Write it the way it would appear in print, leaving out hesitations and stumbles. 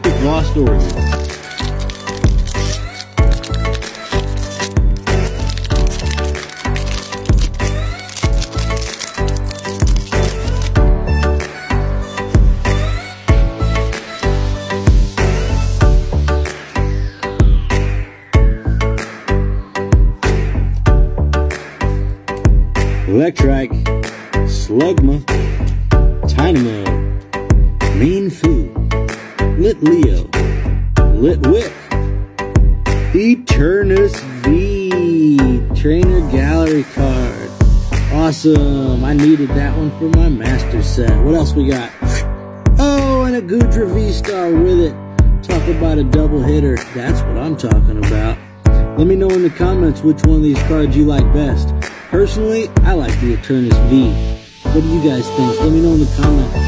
Olympic Lost Oregon. Electrike, Slugma, Dynamo, Main Food, Lit Leo, Lit Wick, Eternus V, Trainer Gallery card. Awesome. I needed that one for my master set. What else we got? Oh, and a Goodra V-Star with it. Talk about a double hitter. That's what I'm talking about. Let me know in the comments which one of these cards you like best. Personally, I like the Eternus V. What do you guys think? Let me know in the comments.